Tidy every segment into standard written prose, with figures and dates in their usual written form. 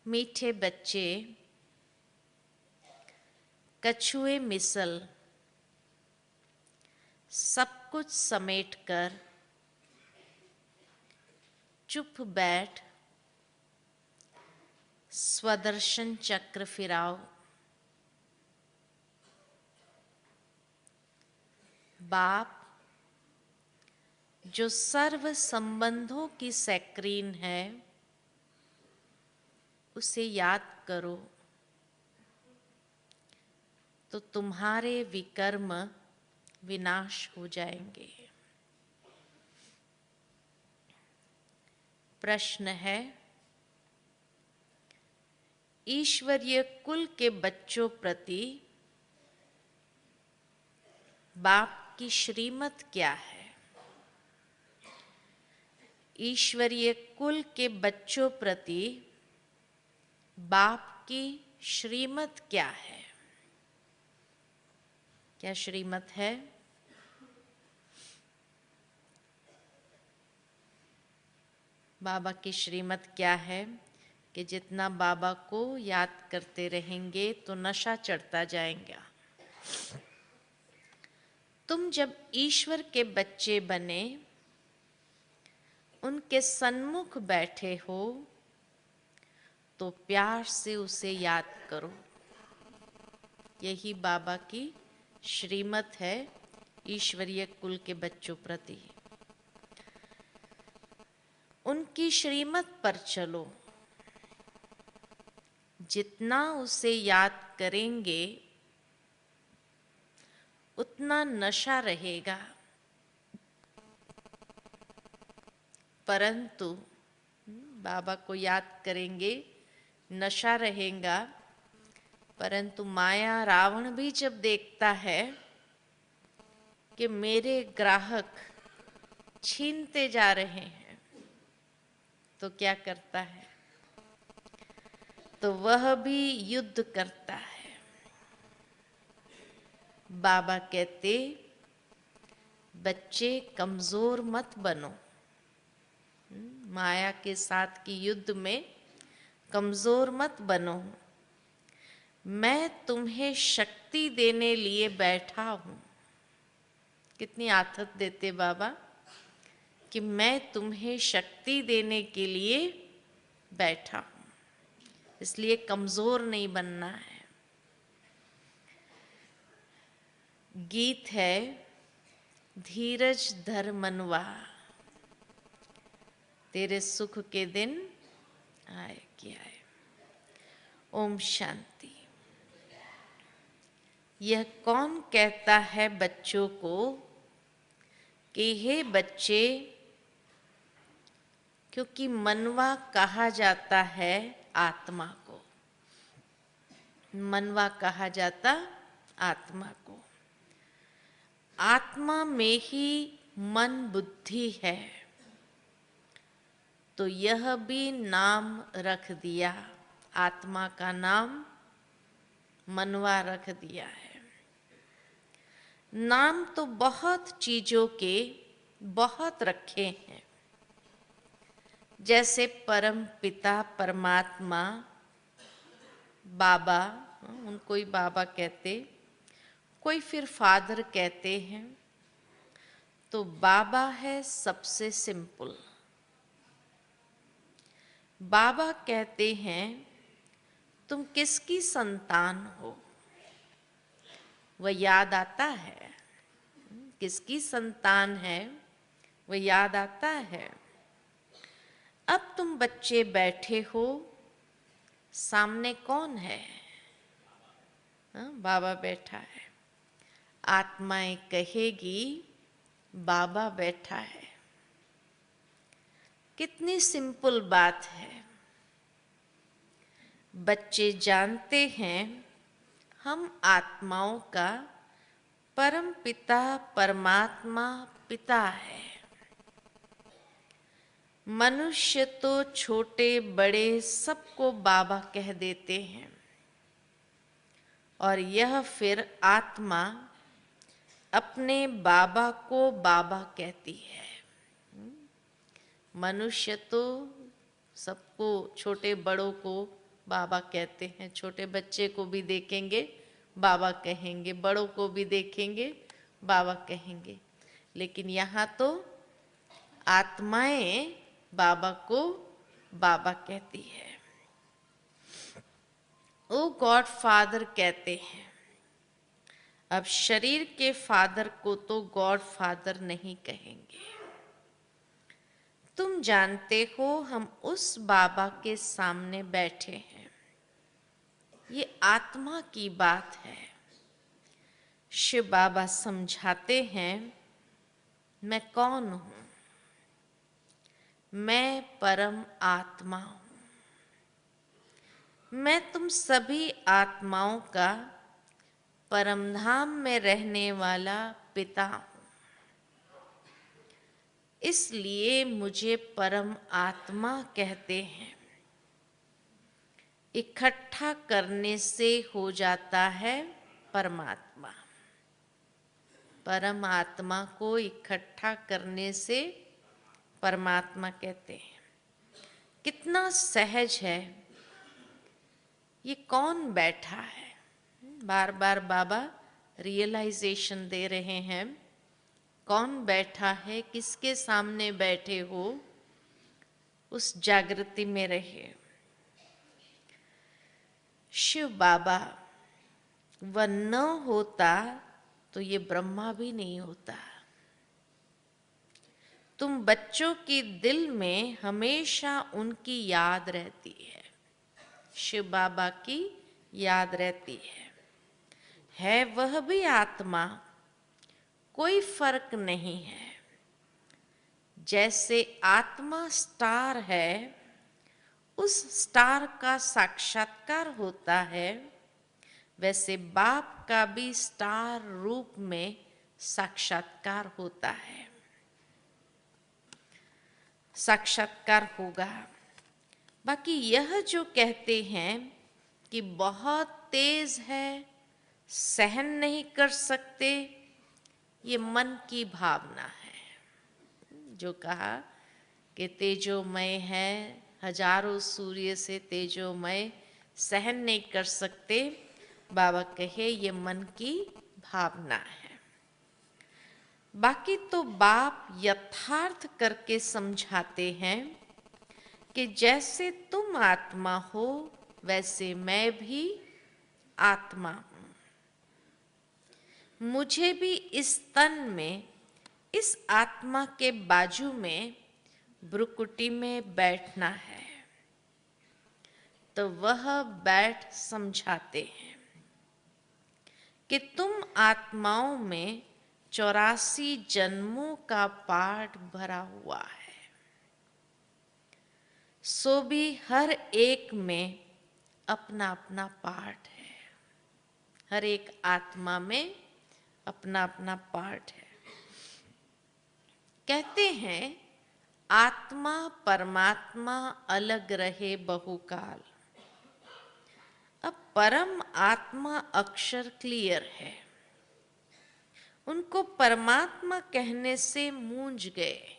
मीठे बच्चे कछुए मिसल सब कुछ समेटकर चुप बैठ स्वदर्शन चक्र फिराओ। बाप जो सर्व संबंधों की सैक्रीन है, उसे याद करो तो तुम्हारे विकर्म विनाश हो जाएंगे। प्रश्न है, ईश्वरीय कुल के बच्चों प्रति बाप की श्रीमत क्या है? ईश्वरीय कुल के बच्चों प्रति बाप की श्रीमत क्या है? क्या श्रीमत है? बाबा की श्रीमत क्या है कि जितना बाबा को याद करते रहेंगे तो नशा चढ़ता जाएगा। तुम जब ईश्वर के बच्चे बने, उनके सन्मुख बैठे हो तो प्यार से उसे याद करो। यही बाबा की श्रीमत है ईश्वरीय कुल के बच्चों प्रति। उनकी श्रीमत पर चलो। जितना उसे याद करेंगे उतना नशा रहेगा, परंतु बाबा को याद करेंगे नशा रहेगा। परंतु माया रावण भी जब देखता है कि मेरे ग्राहक छीनते जा रहे हैं, तो क्या करता है? तो वह भी युद्ध करता है। बाबा कहते, बच्चे कमजोर मत बनो। माया के साथ की युद्ध में कमजोर मत बनो। मैं तुम्हें शक्ति देने लिए बैठा हूं। कितनी आथत देते बाबा कि मैं तुम्हें शक्ति देने के लिए बैठा हूं, इसलिए कमजोर नहीं बनना है। गीत है, धीरज धर मनवा, तेरे सुख के दिन आए कि आए। ओम शांति। यह कौन कहता है बच्चों को कि हे बच्चे, क्योंकि मनवा कहा जाता है आत्मा को। मनवा कहा जाता आत्मा को। आत्मा में ही मन बुद्धि है, तो यह भी नाम रख दिया। आत्मा का नाम मनवा रख दिया है। नाम तो बहुत चीजों के बहुत रखे हैं, जैसे परम पिता परमात्मा, बाबा, उनको ही बाबा कहते, कोई फिर फादर कहते हैं। तो बाबा है सबसे सिंपल। बाबा कहते हैं, तुम किसकी संतान हो? वह याद आता है। किसकी संतान है वह याद आता है। अब तुम बच्चे बैठे हो, सामने कौन है? बाबा बैठा है। आत्माएं कहेगी बाबा बैठा है। कितनी सिंपल बात है। बच्चे जानते हैं हम आत्माओं का परम पिता परमात्मा पिता है। मनुष्य तो छोटे बड़े सबको बाबा कह देते हैं, और यह फिर आत्मा अपने बाबा को बाबा कहती है। मनुष्य तो सबको, छोटे बड़ों को बाबा कहते हैं। छोटे बच्चे को भी देखेंगे बाबा कहेंगे, बड़ों को भी देखेंगे बाबा कहेंगे। लेकिन यहाँ तो आत्माएं बाबा को बाबा कहती है। ओ गॉड फादर कहते हैं। अब शरीर के फादर को तो गॉड फादर नहीं कहेंगे। तुम जानते हो हम उस बाबा के सामने बैठे हैं। ये आत्मा की बात है। शिव बाबा समझाते हैं, मैं कौन हूं? मैं परम आत्मा हूं। मैं तुम सभी आत्माओं का परमधाम में रहने वाला पिता हूं। इसलिए मुझे परम आत्मा कहते हैं। इकट्ठा करने से हो जाता है परमात्मा। परम आत्मा को इकट्ठा करने से परमात्मा कहते हैं। कितना सहज है। ये कौन बैठा है? बार बार बाबा रियलाइजेशन दे रहे हैं। कौन बैठा है, किसके सामने बैठे हो, उस जागृति में रहे। शिव बाबा वह न होता तो ये ब्रह्मा भी नहीं होता। तुम बच्चों की दिल में हमेशा उनकी याद रहती है। शिव बाबा की याद रहती है वह भी आत्मा, कोई फर्क नहीं है। जैसे आत्मा स्टार है, उस स्टार का साक्षात्कार होता है, वैसे बाप का भी स्टार रूप में साक्षात्कार होता है। साक्षात्कार होगा। बाकी यह जो कहते हैं कि बहुत तेज है, सहन नहीं कर सकते, ये मन की भावना है। जो कहा कि तेजोमय है, हजारों सूर्य से तेजोमय, सहन नहीं कर सकते, बाबा कहे ये मन की भावना है। बाकी तो बाप यथार्थ करके समझाते हैं कि जैसे तुम आत्मा हो वैसे मैं भी आत्मा हूं। मुझे भी इस तन में, इस आत्मा के बाजू में, भ्रुकुटी में बैठना है। तो वह बैठ समझाते हैं कि तुम आत्माओं में 84 जन्मों का पाठ भरा हुआ है। सो भी हर एक में अपना अपना पार्ट है। हर एक आत्मा में अपना अपना पार्ट है। कहते हैं आत्मा परमात्मा अलग रहे बहुकाल। अब परम आत्मा अक्षर क्लियर है। उनको परमात्मा कहने से मूंझ गए।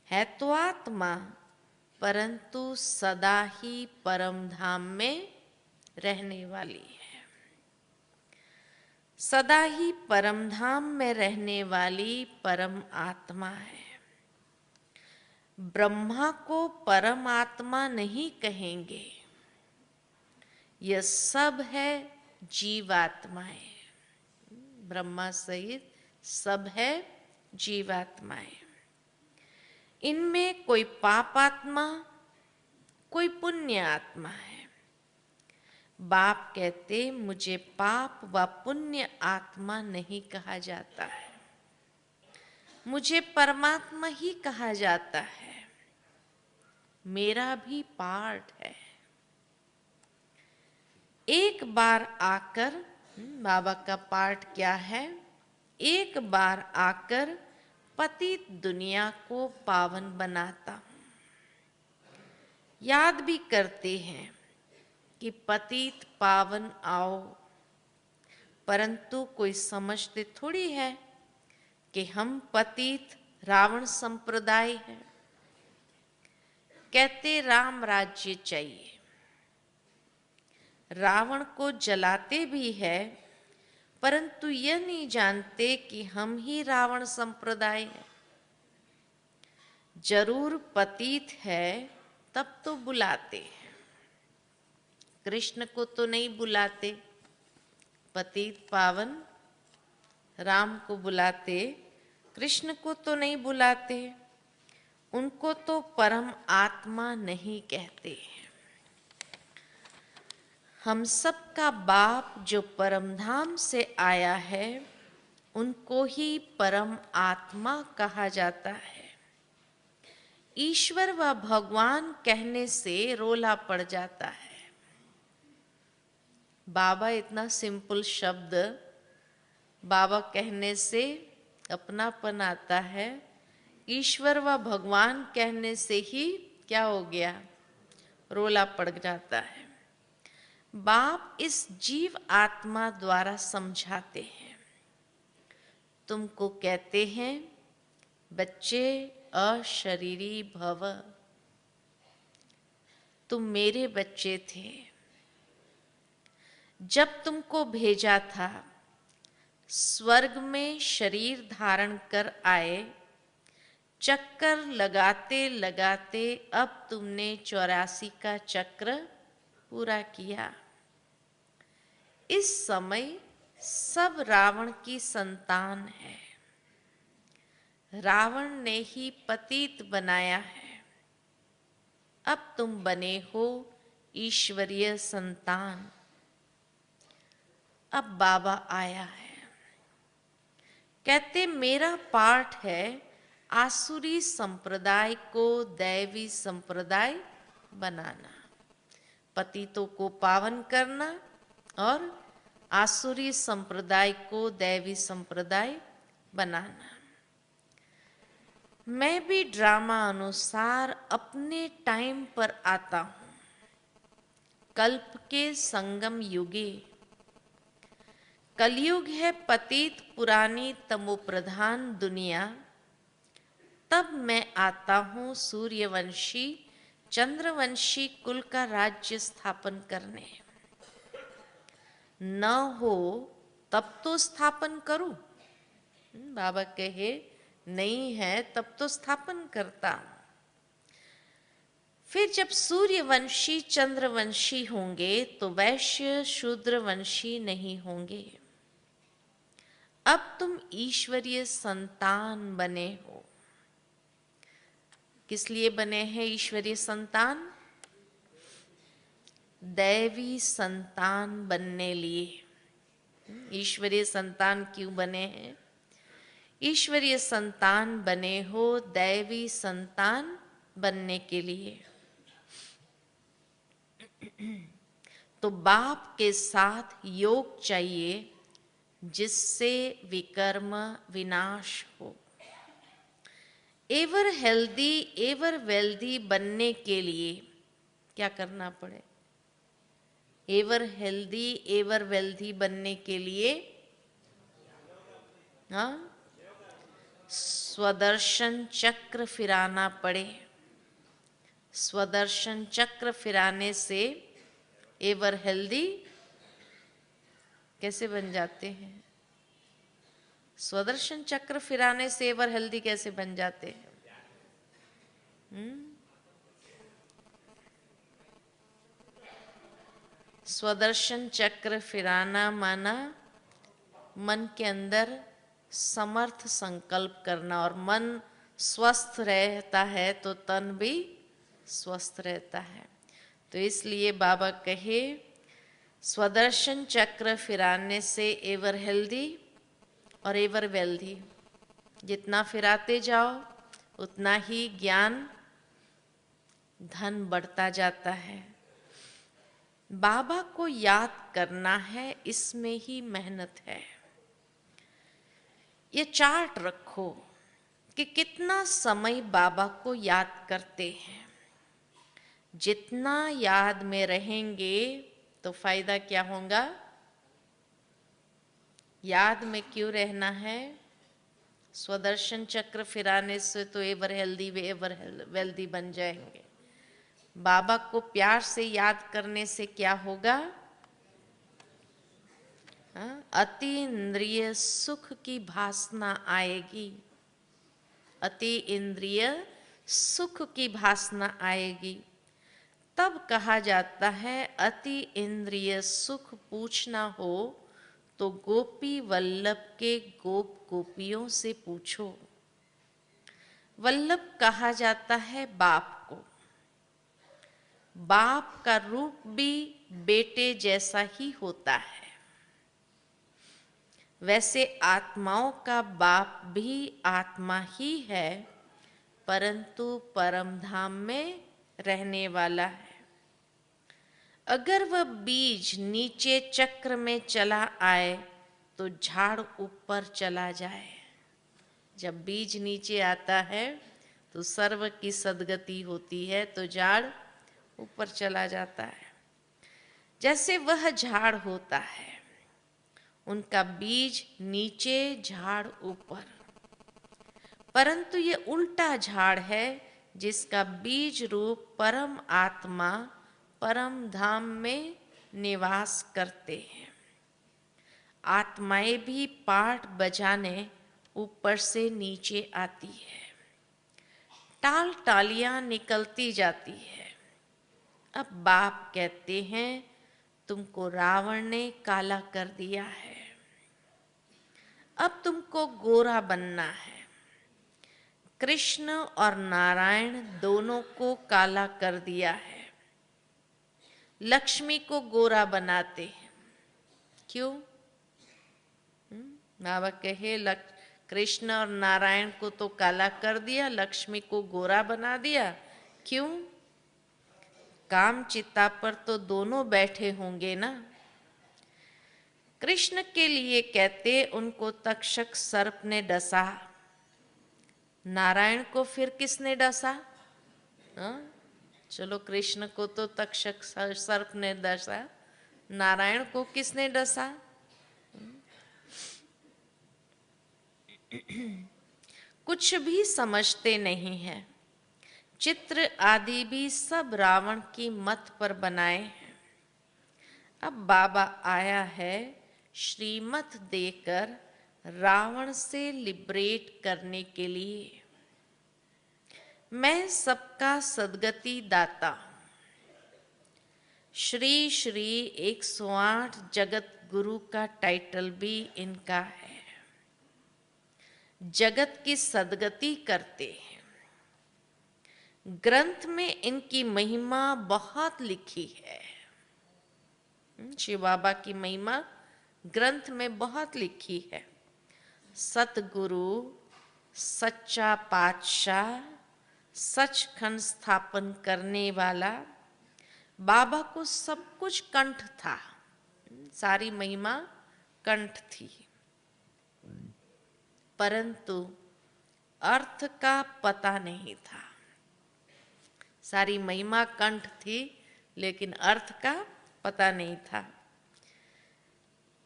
है तो आत्मा, परंतु सदा ही परम धाम में रहने वाली है। सदा ही परम धाम में रहने वाली परम आत्मा है। ब्रह्मा को परम आत्मा नहीं कहेंगे। यह सब है जीवात्माएं। ब्रह्मा सहित सब है जीवात्माएं। इनमें कोई पाप आत्मा, कोई पुण्य आत्मा है। बाप कहते मुझे पाप व पुण्य आत्मा नहीं कहा जाता है, मुझे परमात्मा ही कहा जाता है। मेरा भी पार्ट है। एक बार आकर, बाबा का पार्ट क्या है? एक बार आकर पतित दुनिया को पावन बनाता हूं। याद भी करते हैं कि पतित पावन आओ, परंतु कोई समझते थोड़ी है कि हम पतित रावण संप्रदाय है। कहते राम राज्य चाहिए, रावण को जलाते भी है, परंतु यह नहीं जानते कि हम ही रावण संप्रदाय है। जरूर पतित है तब तो बुलाते हैं, कृष्ण को तो नहीं बुलाते, पतित पावन राम को बुलाते, कृष्ण को तो नहीं बुलाते, उनको तो परम आत्मा नहीं कहते। हम सब का बाप जो परमधाम से आया है, उनको ही परम आत्मा कहा जाता है। ईश्वर व भगवान कहने से रोला पड़ जाता है। बाबा इतना सिंपल शब्द, बाबा कहने से अपनापन आता है, ईश्वर व भगवान कहने से ही क्या हो गया, रोला पड़ जाता है। बाप इस जीव आत्मा द्वारा समझाते हैं। तुमको कहते हैं बच्चे अशरीरी भव, तुम मेरे बच्चे थे। जब तुमको भेजा था, स्वर्ग में शरीर धारण कर आए, चक्कर लगाते लगाते अब तुमने 84 का चक्र पूरा किया। इस समय सब रावण की संतान है, रावण ने ही पतित बनाया है। अब तुम बने हो ईश्वरीय संतान। अब बाबा आया है, कहते मेरा पाठ है आसुरी संप्रदाय को दैवी संप्रदाय बनाना, पतितों को पावन करना और आसुरी संप्रदाय को दैवी संप्रदाय बनाना। मैं भी ड्रामा अनुसार अपने टाइम पर आता हूं। कल्प के संगम युगे, कलयुग है पतित पुरानी तमोप्रधान दुनिया, तब मैं आता हूं सूर्यवंशी चंद्रवंशी कुल का राज्य स्थापन करने। न हो तब तो स्थापन करूं, बाबा कहे नहीं है तब तो स्थापन करता। फिर जब सूर्यवंशी चंद्रवंशी होंगे तो वैश्य शूद्रवंशी नहीं होंगे। अब तुम ईश्वरीय संतान बने हो। किस लिए बने हैं ईश्वरीय संतान? दैवी संतान बनने लिए। ईश्वरीय संतान क्यों बने हैं? ईश्वरीय संतान बने हो दैवी संतान बनने के लिए। तो बाप के साथ योग चाहिए जिससे विकर्म विनाश हो। एवर हेल्दी एवर वेल्दी बनने के लिए क्या करना पड़े? एवर हेल्दी एवर वेल्दी बनने के लिए हाँ, स्वदर्शन चक्र फिराना पड़े। स्वदर्शन चक्र फिराने से एवर हेल्दी कैसे बन जाते हैं? स्वदर्शन चक्र फिराने से एवर हेल्दी कैसे बन जाते हैं? स्वदर्शन चक्र फिराना माना मन के अंदर समर्थ संकल्प करना, और मन स्वस्थ रहता है तो तन भी स्वस्थ रहता है। तो इसलिए बाबा कहे स्वदर्शन चक्र फिराने से एवर हेल्दी और एवर वेल्दी, जितना फिराते जाओ उतना ही ज्ञान धन बढ़ता जाता है। बाबा को याद करना है, इसमें ही मेहनत है। ये चार्ट रखो कि कितना समय बाबा को याद करते हैं। जितना याद में रहेंगे तो फायदा क्या होगा? याद में क्यों रहना है? स्वदर्शन चक्र फिराने से तो ever healthy way ever wealthy बन जाएंगे। बाबा को प्यार से याद करने से क्या होगा? अति इंद्रिय सुख की भासना आएगी, अति इंद्रिय सुख की भासना आएगी। तब कहा जाता है अति इंद्रिय सुख पूछना हो तो गोपी वल्लभ के गोप गोपियों से पूछो। वल्लभ कहा जाता है बाप को। बाप का रूप भी बेटे जैसा ही होता है। वैसे आत्माओं का बाप भी आत्मा ही है, परंतु परम धाम में रहने वाला है। अगर वह बीज नीचे चक्र में चला आए तो झाड़ ऊपर चला जाए। जब बीज नीचे आता है तो सर्व की सद्गति होती है, तो झाड़ ऊपर चला जाता है। जैसे वह झाड़ होता है, उनका बीज नीचे झाड़ ऊपर, परंतु ये उल्टा झाड़ है जिसका बीज रूप परम आत्मा परम धाम में निवास करते हैं। आत्माएं भी पाठ बजाने ऊपर से नीचे आती है, टाल टालियां निकलती जाती है। अब बाप कहते हैं तुमको रावण ने काला कर दिया है, अब तुमको गोरा बनना है। कृष्ण और नारायण दोनों को काला कर दिया है, लक्ष्मी को गोरा बनाते हैं। क्यों? बाबा कहे कृष्ण और नारायण को तो काला कर दिया, लक्ष्मी को गोरा बना दिया। क्यों? काम चिता पर तो दोनों बैठे होंगे ना। कृष्ण के लिए कहते उनको तक्षक सर्प ने डसा, नारायण को फिर किसने डसा? चलो कृष्ण को तो तक्षक सर्प ने डसा, नारायण को किसने डसा? कुछ भी समझते नहीं हैं। चित्र आदि भी सब रावण की मत पर बनाए हैं। अब बाबा आया है श्रीमत देकर रावण से लिबरेट करने के लिए। मैं सबका सद्गति दाता हूं। श्री श्री 108 जगत गुरु का टाइटल भी इनका है। जगत की सद्गति करते हैं। ग्रंथ में इनकी महिमा बहुत लिखी है। शिव बाबा की महिमा ग्रंथ में बहुत लिखी है। सतगुरु, सच्चा पातशाह, सचखंड स्थापन करने वाला, बाबा को सब कुछ कंठ था, सारी महिमा कंठ थी, परंतु अर्थ का पता नहीं था। सारी महिमा कंठ थी लेकिन अर्थ का पता नहीं था।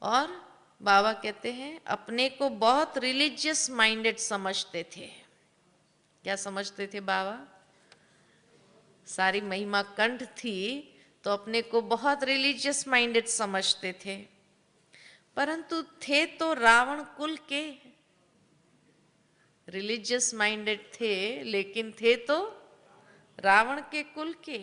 और बाबा कहते हैं अपने को बहुत रिलीजियस माइंडेड समझते थे। क्या समझते थे बाबा? सारी महिमा कंठ थी तो अपने को बहुत रिलीजियस माइंडेड समझते थे, परंतु थे तो रावण कुल के। रिलीजियस माइंडेड थे लेकिन थे तो रावण के कुल के।